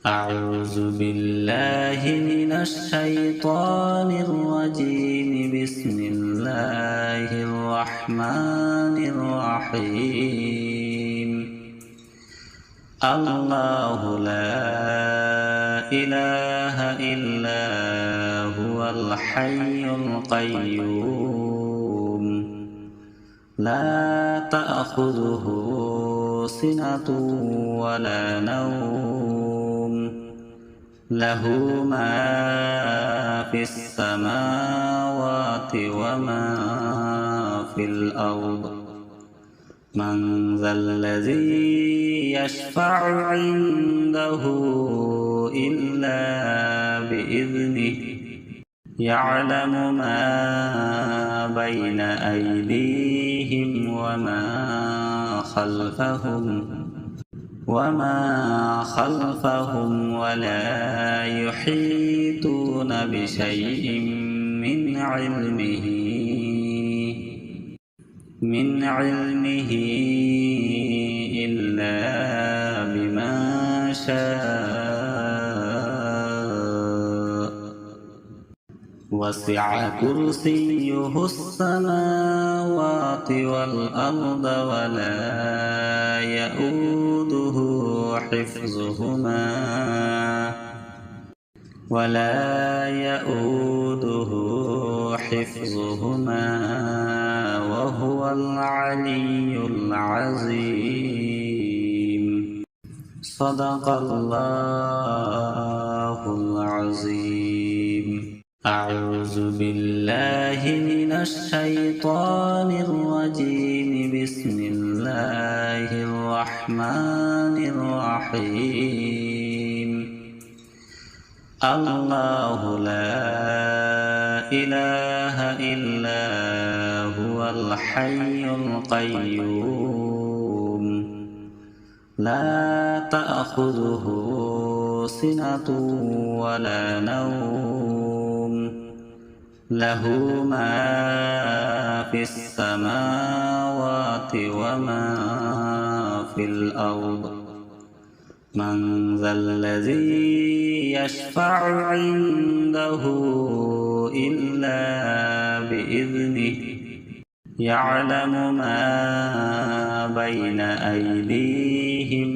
أعوذ بالله من الشيطان الرجيم. بسم الله الرحمن الرحيم. الله لا إله إلا هو الحي القيوم لا تأخذه سنة ولا نوم له ما في السماوات وما في الأرض من ذا الذي يشفع عنده إلا بإذنه يعلم ما بين أيديهم وما خلفهم ولا يحيطون بشيء من علمه إلا بما شاء وسع كرسيه السماوات والأرض ولا يؤوده حفظهما وهو العلي العظيم. صدق الله العظيم. أعوذ بالله من الشيطان الرجيم. بسم الله الرحمن الرحيم. الله لا إله إلا هو الحي القيوم لا تأخذه سنة ولا نوم له ما في السماوات وما في الأرض من ذا الذي يشفع عنده إلا بإذنه يعلم ما بين أيديهم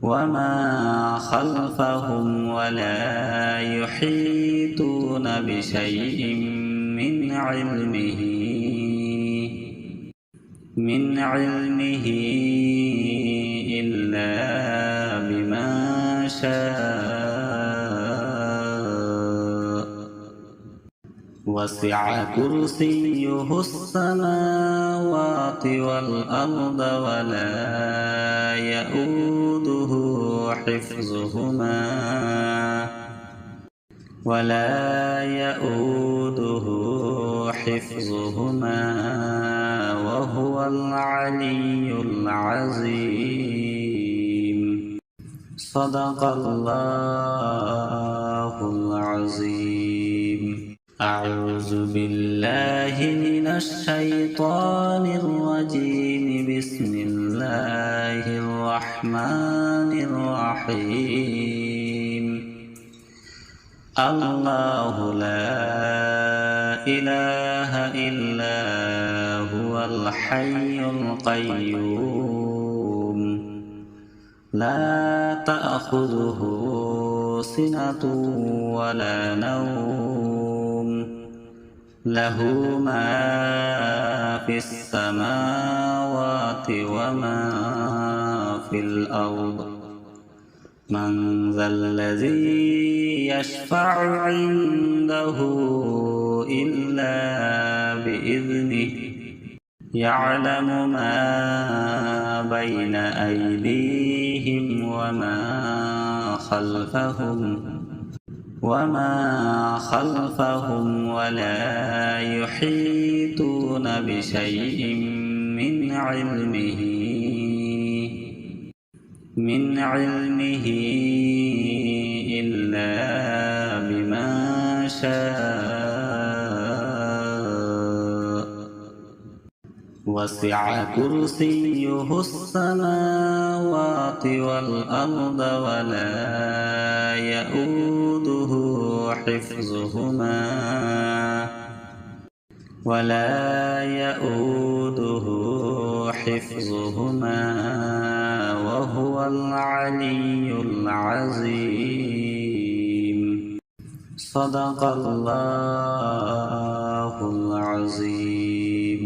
وما خلفهم ولا يحيطون بشيء من علمه إلا بما شاء وسع كرسيه السماوات والأرض ولا يؤوده حفظهما وهو العلي العظيم. صدق الله العظيم. أعوذ بالله من الشيطان الرجيم. بسم الله الرحمن الرحيم. الله لا إله إلا هو الحي القيوم لا تأخذه سنة ولا نوم له ما في السماوات وما في الأرض من ذا الذي يشفع عنده إلا بإذنه يعلم ما بين أيديهم وما خلفهم ولا يحيطون بشيء من علمه إلا بما شاء وسع كرسيه السماوات والأرض ولا يؤوده حفظهما وهو العلي العظيم. صدق الله العظيم.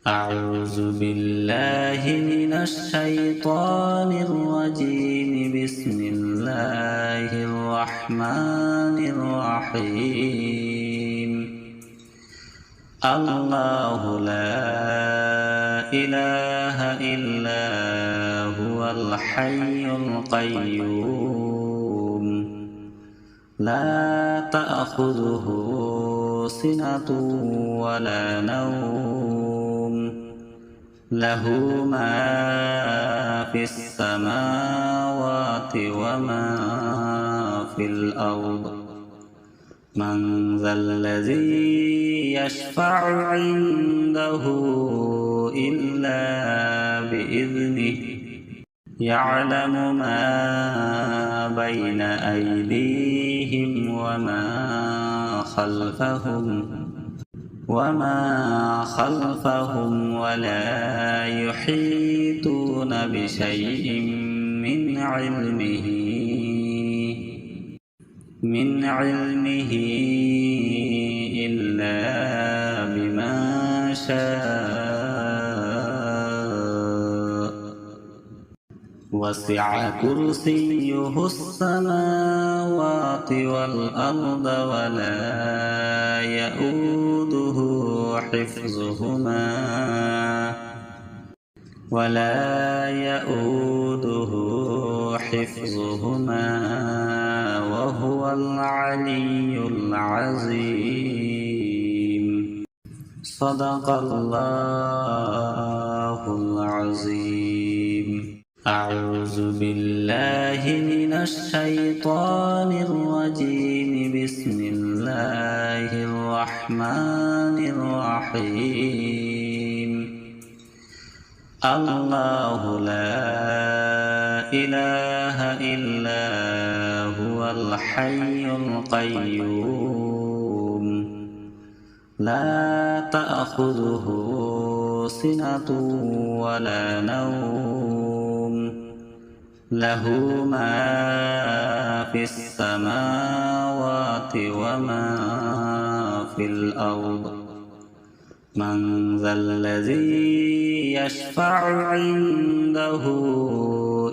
أعوذ بالله من الشيطان الرجيم. بسم الله الرحمن الرحيم. الله لا إله إلا هو الحي القيوم لا تأخذه سنة ولا نوم له ما في السماوات وما في الأرض. من ذا الذي يشفع عنده إلا بإذنه يعلم ما بين أيديهم وما خلفهم ولا يحيطون بشيء من علمه إلا بما شاء. وسع كرسيه السماوات والأرض ولا يؤوده حفظهما وهو العلي العظيم. صدق الله العظيم. أعوذ بالله من الشيطان الرجيم. بسم الله الرحمن الرحيم. الله لا إله إلا هو الحي القيوم لا تأخذه سنة ولا نوم له ما في السماوات وما في الأرض. من ذا الذي يشفع عنده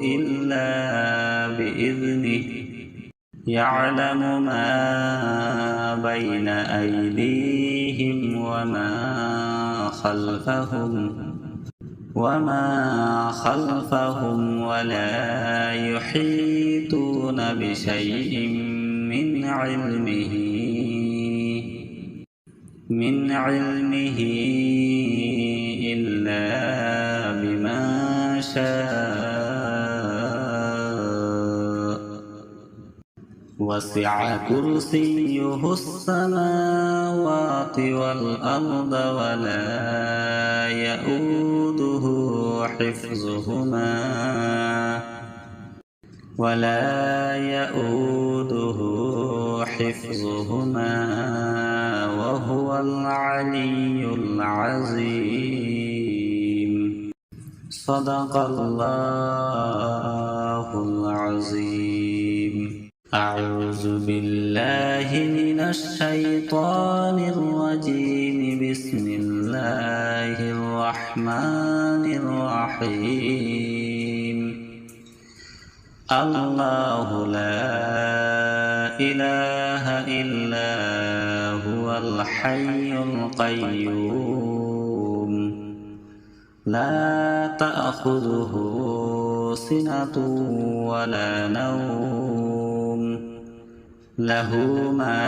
إلا بإذنه يعلم ما بين أيديهم وما خلفهم ولا يحيطون بشيء من علمه إلا بما شاء. وسع كرسيه السماوات والأرض ولا يؤوده حفظهما وهو العلي العظيم. صدق الله العظيم. أعوذ بالله من الشيطان الرجيم. بسم الله الرحمن الرحيم. الله لا إله إلا هو الحي القيوم لا تأخذه سنة ولا نوم له ما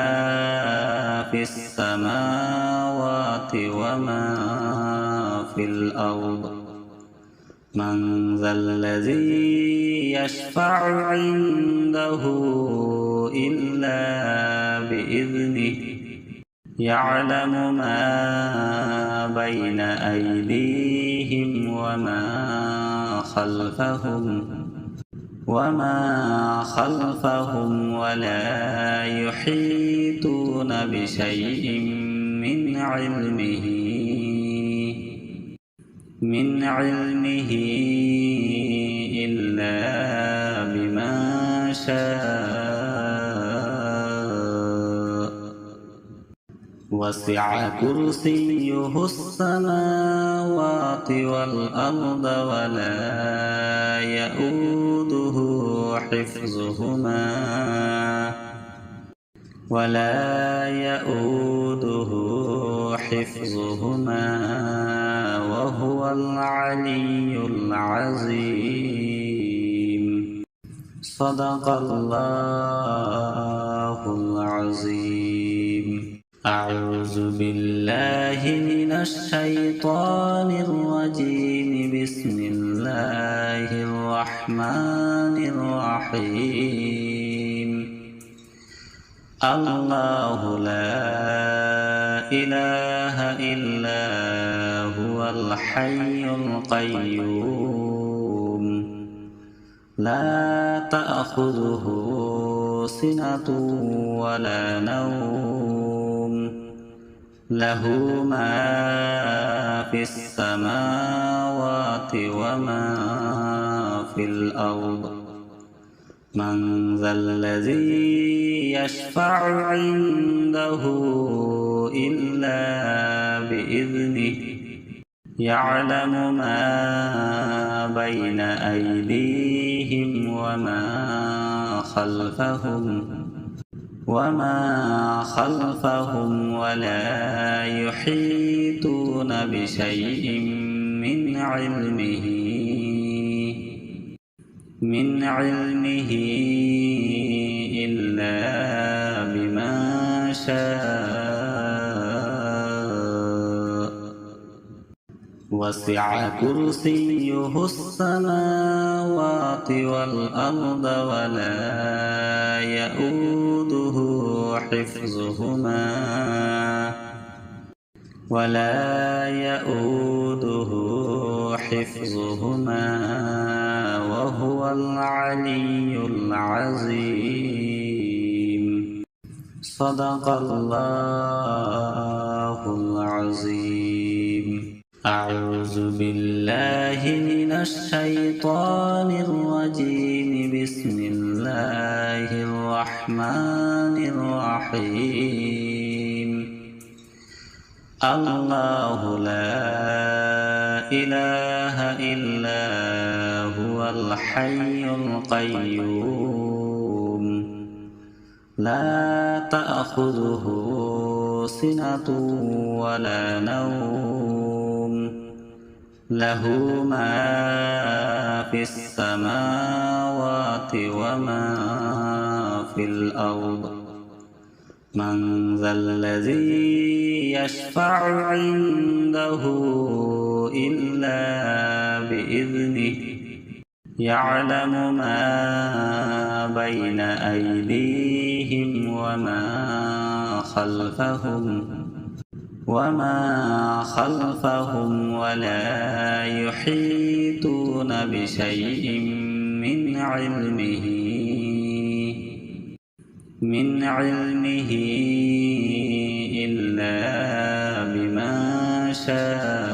في السماوات وما في الأرض. من ذا الذي يشفع عنده إلا بإذنه يعلم ما بين أيديهم أيديهم وما خلفهم ولا يحيطون بشيء من علمه إلا بما شاء وسع كرسيه السماوات والأرض ولا يؤوده حفظهما وهو العلي العظيم. صدق الله العظيم. أعوذ بالله من الشيطان الرجيم. بسم الله الرحمن الرحيم. الله لا إله إلا هو الحي القيوم لا تأخذه سنة ولا نوم له ما في السماوات وما في الأرض. من ذا الذي يشفع عنده إلا بإذنه يعلم ما بين أيديهم وما خلفهم ولا يحيطون بشيء من علمه إلا بما شاء وسع كرسيه السماوات والأرض ولا يؤوده حفظهما وهو العلي العظيم. صدق الله العظيم. أعوذ بالله من الشيطان الرجيم. بسم الله الرحمن الرحيم. الله لا إله إلا هو الحي القيوم لا تأخذه سنة ولا نوم له ما في السماوات وما في الأرض. من ذا الذي يشفع عنده إلا بإذنه يعلم ما بين أيديهم وما خلفهم ولا يحيطون بشيء من علمه إلا بما شاء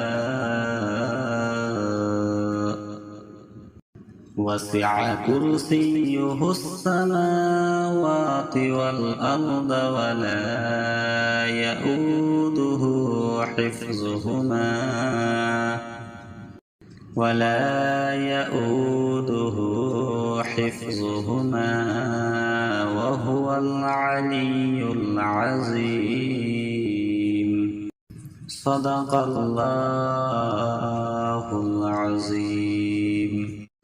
وسع كرسيه السماوات والأرض ولا يؤوده حفظهما وهو العلي العظيم. صدق الله العظيم.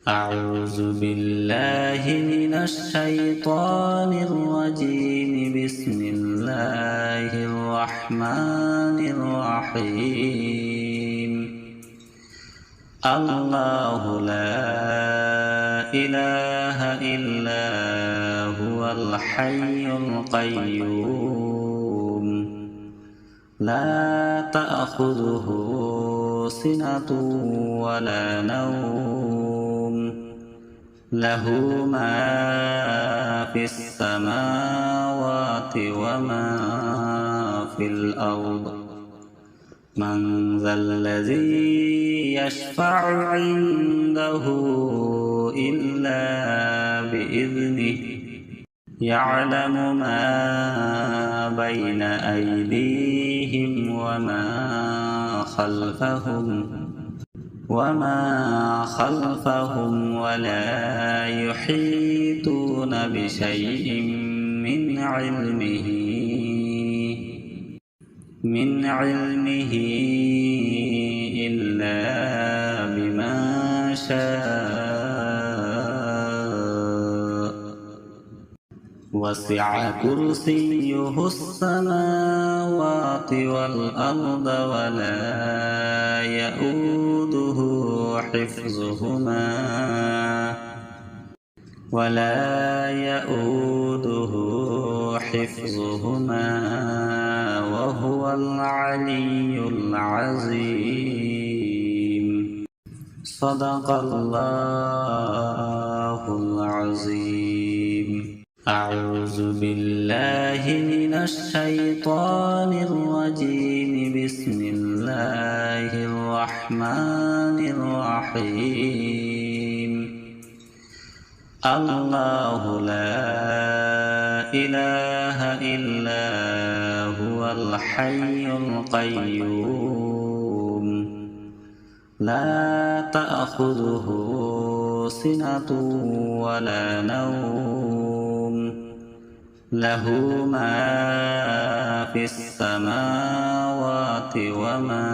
أعوذ بالله من الشيطان الرجيم. بسم الله الرحمن الرحيم. الله لا إله إلا هو الحي القيوم لا تأخذه سنة ولا نوم له ما في السماوات وما في الأرض من ذا الذي يشفع عنده إلا بإذنه يعلم ما بين أيديهم وما خلفهم ولا يحيطون بشيء من علمه إلا بما شاء وسع كرسيه السماوات والأرض ولا يؤوده حفظهما وهو العلي العظيم صدق الله العظيم أعوذ بالله من الشيطان الرجيم بسم الله الرحمن الرحيم الله لا إله إلا هو الحي القيوم لا تأخذه سنة ولا نوم له ما في السماوات وما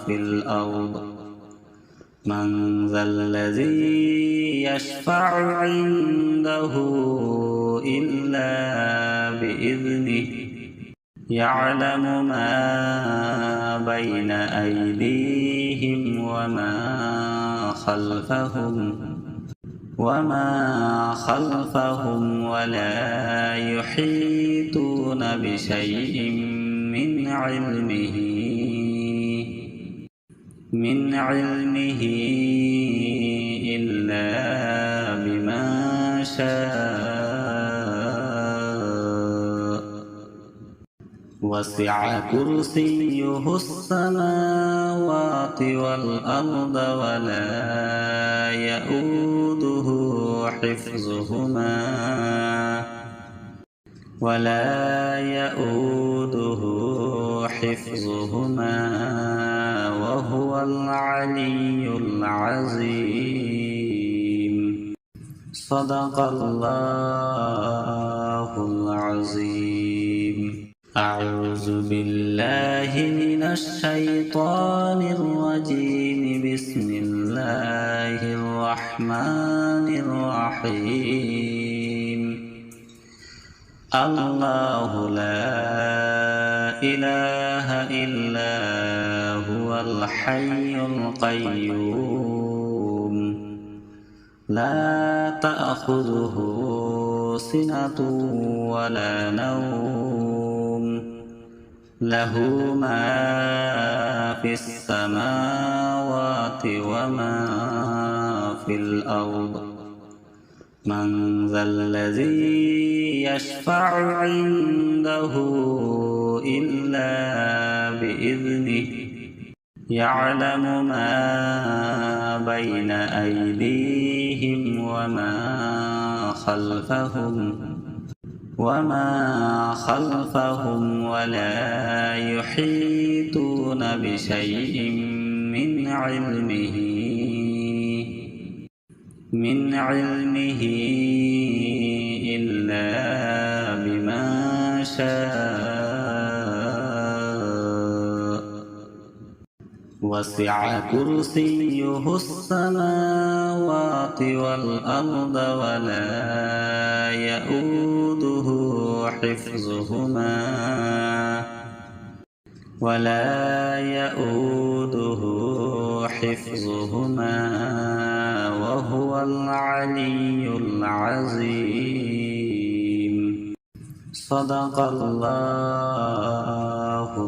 في الأرض من ذا الذي يشفع عنده إلا بإذنه يعلم ما بين أيديهم وما خلفهم ولا يحيطون بشيء من علمه إلا بما شاء وسع كرسيه السماوات والأرض ولا يؤوده حفظهما وهو العلي العظيم صدق الله العظيم أعوذ بالله من الشيطان الرجيم بسم الله الرحمن الرحيم الله لا إله إلا هو الحي القيوم لا تأخذه سنة ولا نوم له ما في السماوات وما في الأرض من ذا الذي يشفع عنده إلا بإذنه يعلم ما بين أيديهم وما خلفهم ولا يحيطون بشيء من علمه إلا بما شاء وسع كرسيه السماوات والأرض ولا يؤوده حفظهما وهو العلي العظيم صدق الله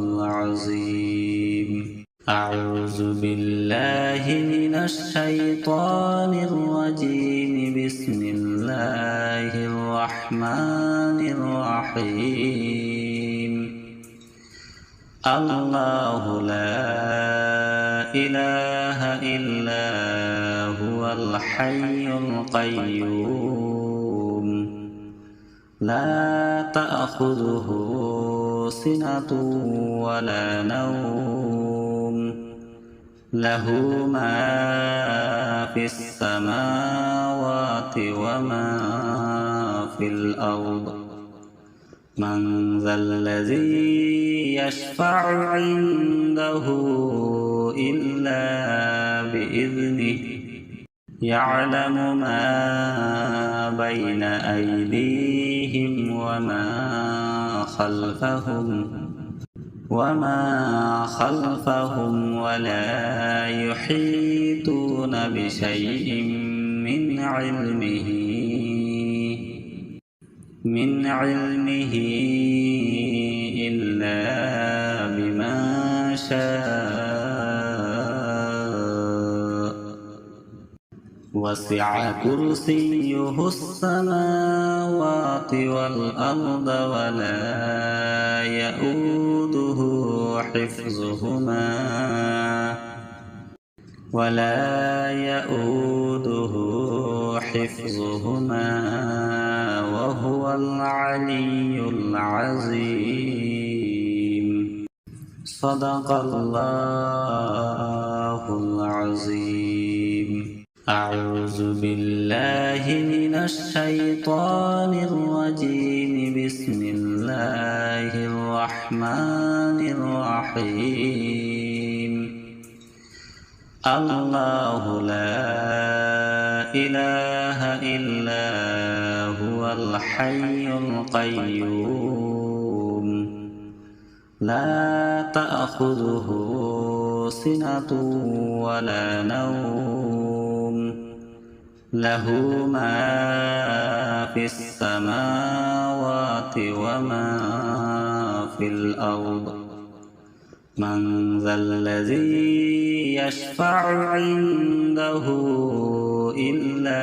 العظيم أعوذ بالله من الشيطان الرجيم بسم الله الرحمن الرحيم الله لا إله إلا هو الحي القيوم لا تأخذه سنة ولا نوم له ما في السماوات وما في الأرض من ذا الذي يشفع عنده إلا بإذنه يعلم ما بين أيديهم وما خلفهم ولا يحيطون بشيء من علمه إلا بما شاء وسع كرسيه السماوات والأرض ولا يؤوده حفظهما وهو العلي العظيم صدق الله العظيم أعوذ بالله من الشيطان الرجيم بسم الله الرحمن الرحيم الله لا إله إلا هو الحي القيوم لا تأخذه سنة ولا نوم له ما في السماوات وما في الأرض من ذا الذي يشفع عنده إلا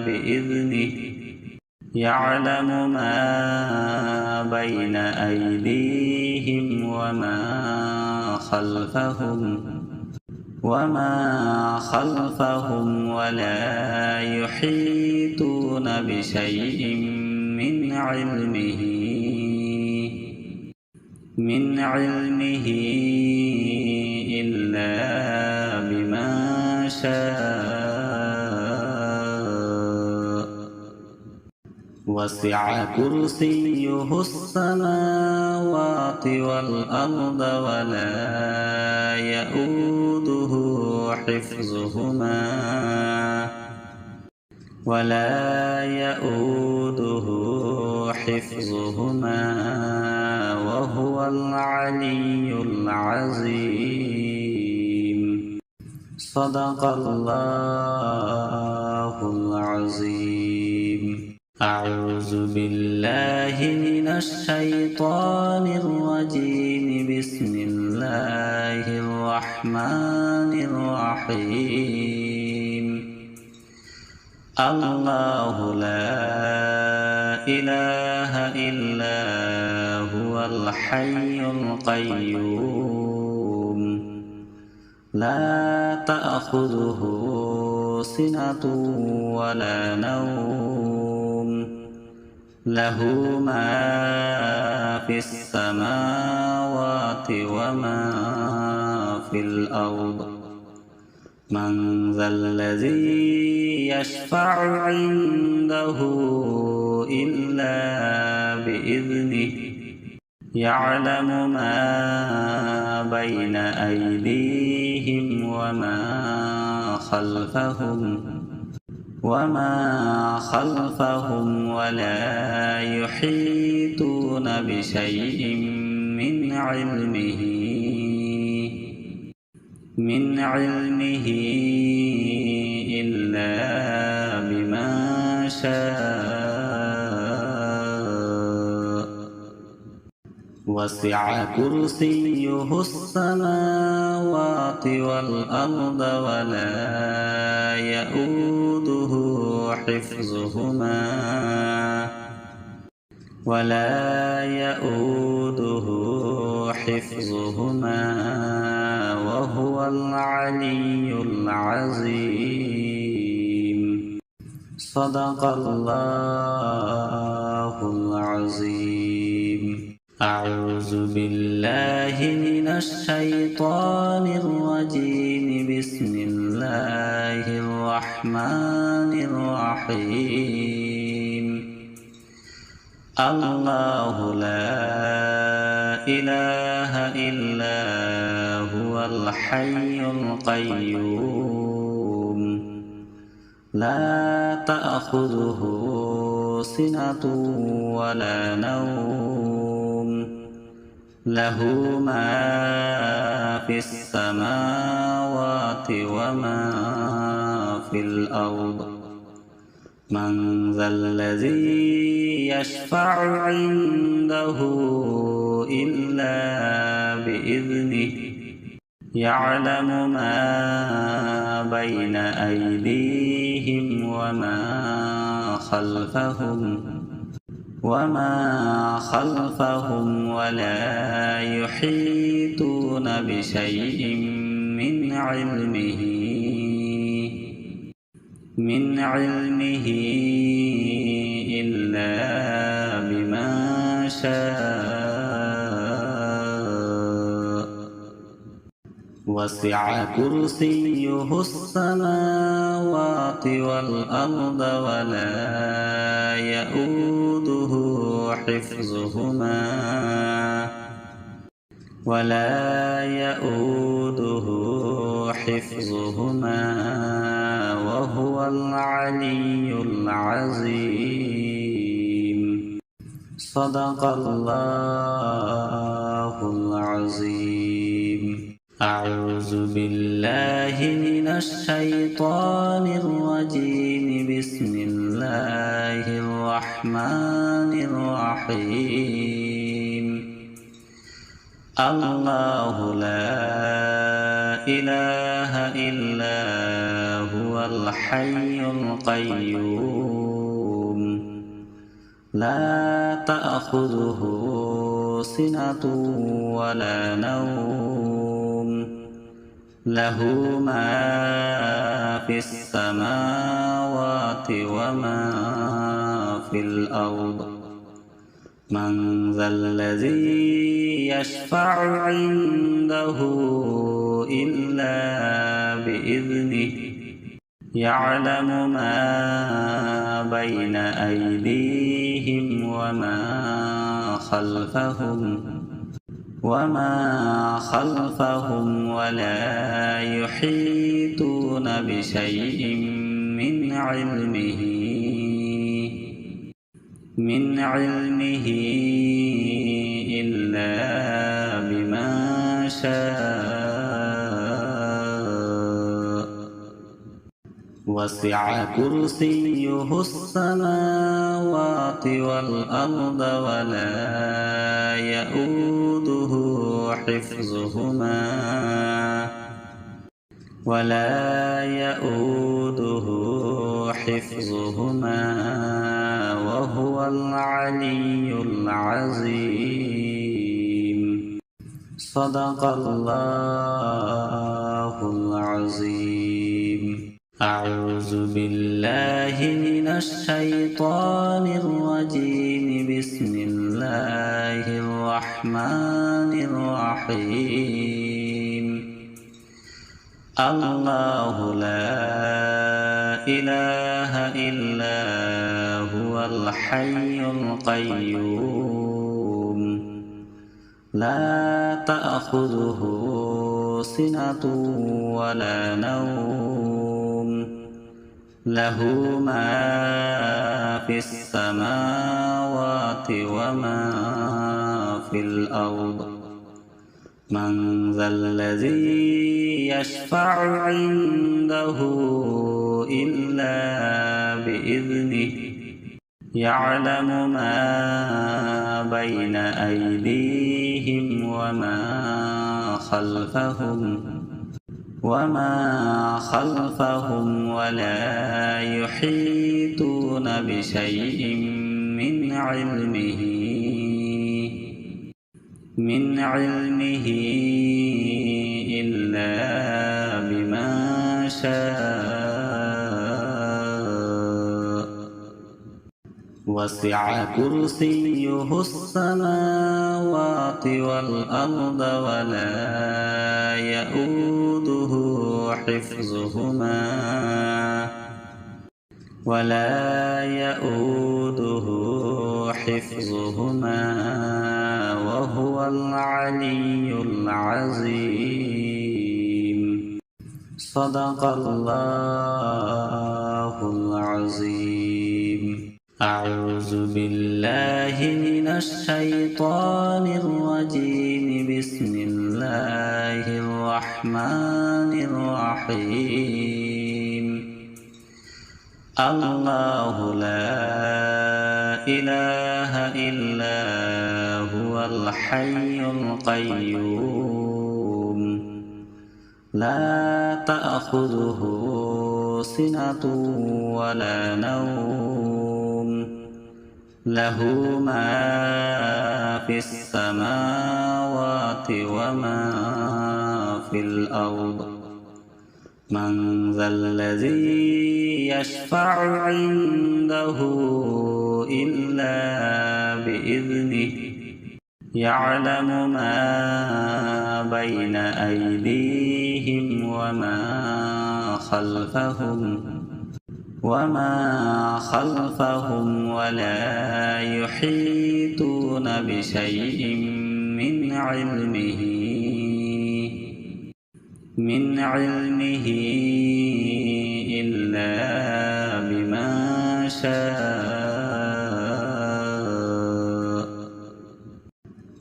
بإذنه يعلم ما بين أيديهم وما خلفهم ولا يحيطون بشيء من علمه إلا بما شاء وسع كرسيه السماوات والأرض ولا يؤوده حفظهما وهو العلي العظيم صدق الله العظيم أعوذ بالله من الشيطان الرجيم بسم الله الرحمن الرحيم الله لا إله إلا هو الحي القيوم لا تأخذه سنة ولا نوم له ما في السماوات وما في الأرض من ذا الذي يشفع عنده إلا بإذنه يعلم ما بين أيديهم وما خلفهم ولا يحيطون بشيء من علمه إلا بما شاء وسع كرسيه السماوات السماوات والأرض ولا يؤوده حفظهما وهو العلي العظيم. صدق الله العظيم. أعوذ بالله من الشيطان الرجيم. بسم الله الرحمن الرحيم. الله لا إله إلا هو الحي القيوم لا تأخذه سنة ولا نوم له ما في السماوات وما في الأرض. من ذا الذي يشفع عنده إلا بإذنه يعلم ما بين أيديهم وما خلفهم ولا يحيطون بشيء من علمه إلا بما شاء. وسع كرسيه السماوات والأرض ولا يؤوده حفظهما وهو العلي العظيم. صدق الله العظيم. أعوذ بالله من الشيطان الرجيم. بسم الله الرحمن الرحيم. الله لا إله إلا هو الحي القيوم لا تأخذه سنة ولا نوم له ما في السماوات وما في الأرض. من ذا الذي يشفع عنده إلا بإذنه يعلم ما بين أيديهم وما خلفهم ولا يحيطون بشيء من علمه إلا بما شاء. وسع كرسيه السماوات والأرض ولا يؤوده حفظهما وهو العلي العظيم. صدق الله العظيم. أعوذ بالله من الشيطان الرجيم. بسم الله الرحمن الرحيم. الله لا إله إلا هو الحي القيوم لا تأخذه سنة ولا نوم له ما في السماوات وما في الأرض. من ذا الذي يشفع عنده إلا بإذنه يعلم ما بين أيديهم وما خلفهم ولا يحيطون بشيء من علمه إلا بما شاء وسع كرسيه السماوات والأرض ولا يؤوده حفظهما وهو العلي العظيم. صدق الله العظيم. أعوذ بالله من الشيطان الرجيم. بسم الله الرحمن الرحيم. الله لا إله إلا هو الحي القيوم لا تأخذه سنة ولا نوم له ما في السماوات وما في الأرض. من ذا الذي يشفع عنده إلا بإذنه يعلم ما بين أيديهم وما خلفهم ولا يحيطون بشيء من علمه إلا بما شاء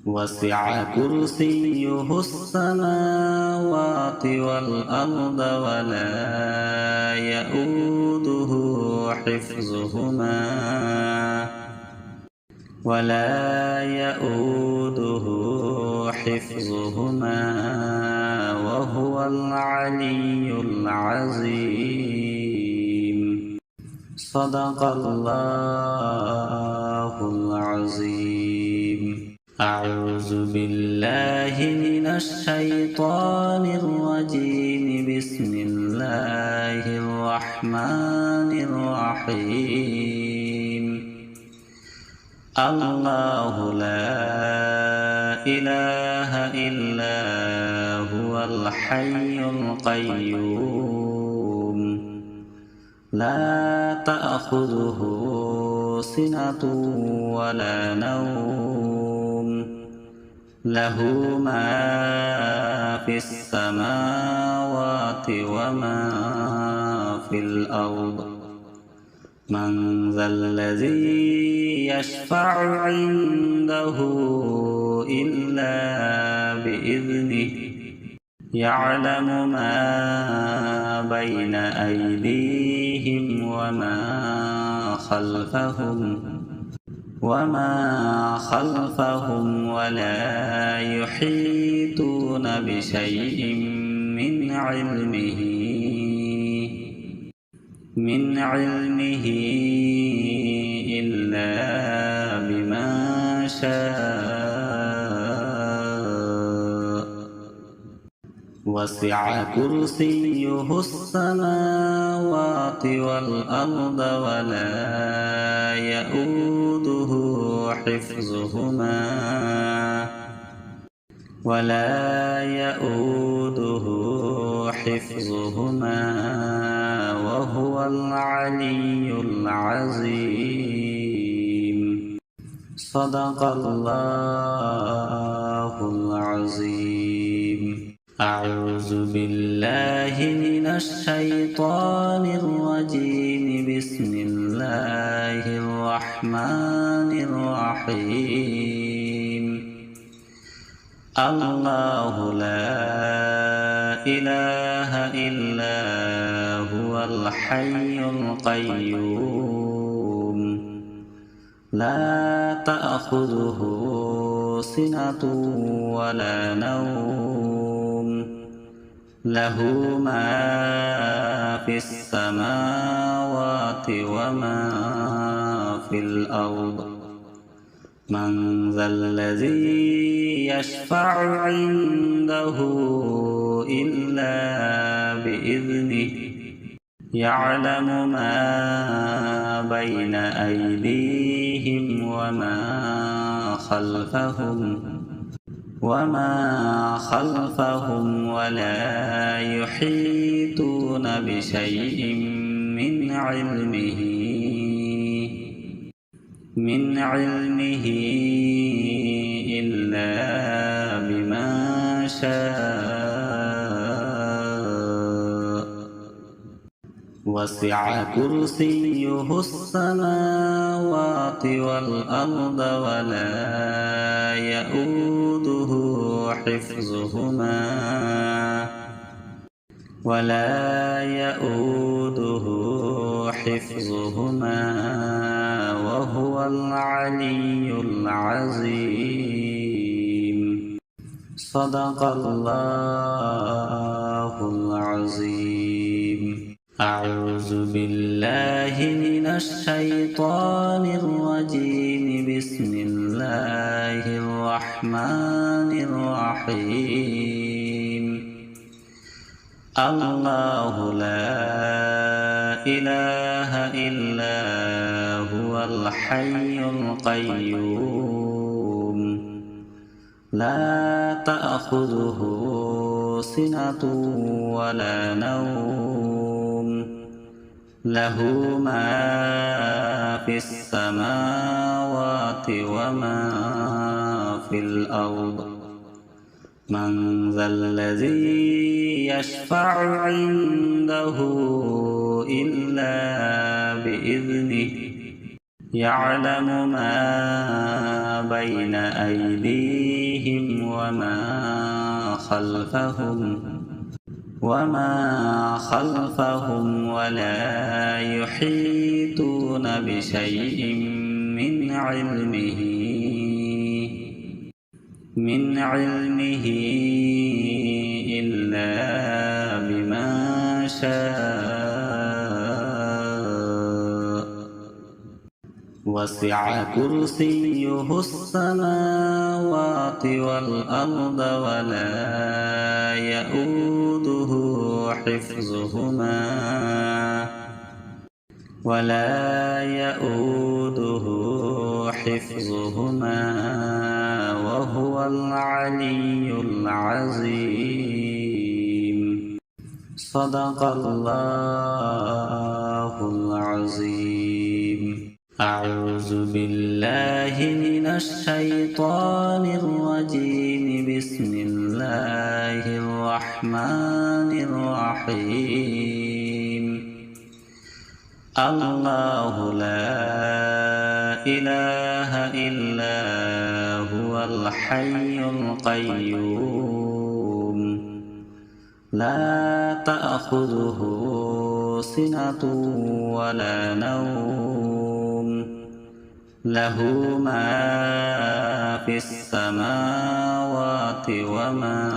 وسع كرسيه السماوات والأرض ولا يؤوده حفظهما وهو العلي العظيم. صدق الله العظيم. أعوذ بالله من الشيطان الرجيم. بسم الله الرحمن الرحيم. الله لا إله إلا هو الحي القيوم لا تأخذه سنة ولا نوم له ما في السماوات وما في الأرض. من ذا الذي يشفع عنده إلا بإذنه يعلم ما بين أيديهم وما خلفهم ولا يحيطون بشيء من علمه إلا بما شاء وسع كرسيه السماوات والأرض ولا يؤوده حفظهما وهو العلي العظيم. صدق الله العظيم. أعوذ بالله من الشيطان الرجيم. بسم الله الرحمن الرحيم. الله لا إله إلا هو الحي القيوم لا تأخذه سنة ولا نوم له ما في السماوات وما في الأرض من ذا الذي يشفع عنده إلا بإذنه يعلم ما بين أيديهم وما خلفهم ولا يحيطون بشيء من علمه إلا بما شاء وسع كرسيه السماوات والأرض ولا يؤوده حفظهما وهو العلي العظيم صدق الله العظيم أعوذ بالله من الشيطان الرجيم بسم الله الرحمن الرحيم الله لا إله إلا هو الحي القيوم لا تأخذه سنة ولا نوم له ما في السماوات وما في الأرض من ذا الذي يشفع عنده إلا بإذنه يعلم ما بين أيديهم وما خلفهم ولا يحيطون بشيء من علمه إلا بما شاء وسع كرسيه السماوات والأرض ولا يؤوده حفظهما وهو العلي العظيم صدق الله العظيم أعوذ بالله من الشيطان الرجيم بسم الله الرحمن الرحيم الله لا إله إلا هو الحي القيوم لا تأخذه سنة ولا نوم له ما في السماوات وما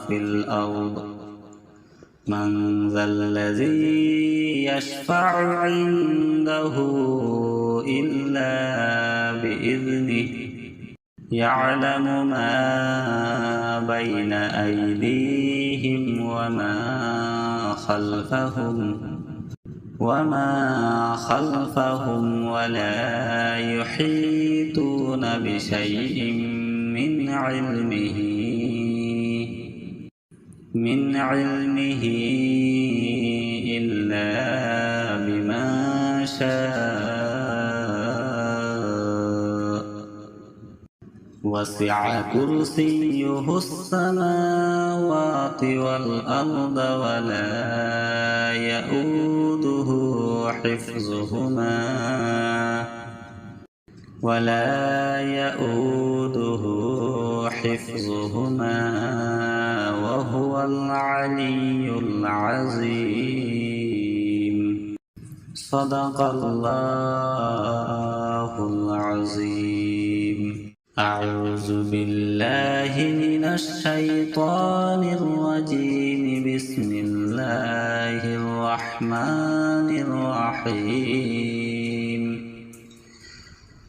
في الأرض من ذا الذي يشفع عنده إلا بإذنه يعلم ما بين أيديهم وما خلفهم ولا يحيطون بشيء من علمه إلا بما شاء وسع كرسيه السماوات والأرض ولا يؤوده حفظهما وهو العلي العظيم صدق الله العظيم أعوذ بالله من الشيطان الرجيم بسم الله الرحمن الرحيم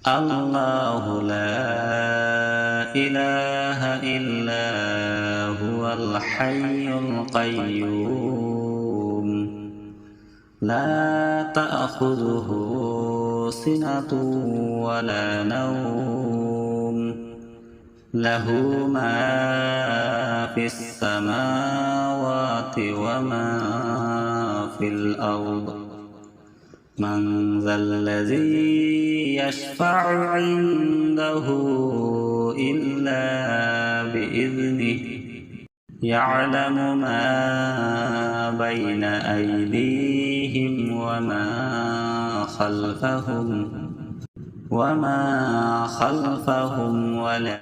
الله لا إله إلا هو الحي القيوم لا تأخذه سنة ولا نوم له ما في السماوات وما في الأرض من ذا الذي يشفع عنده إلا بإذنه يعلم ما بين أيديهم وما خلفهم ولا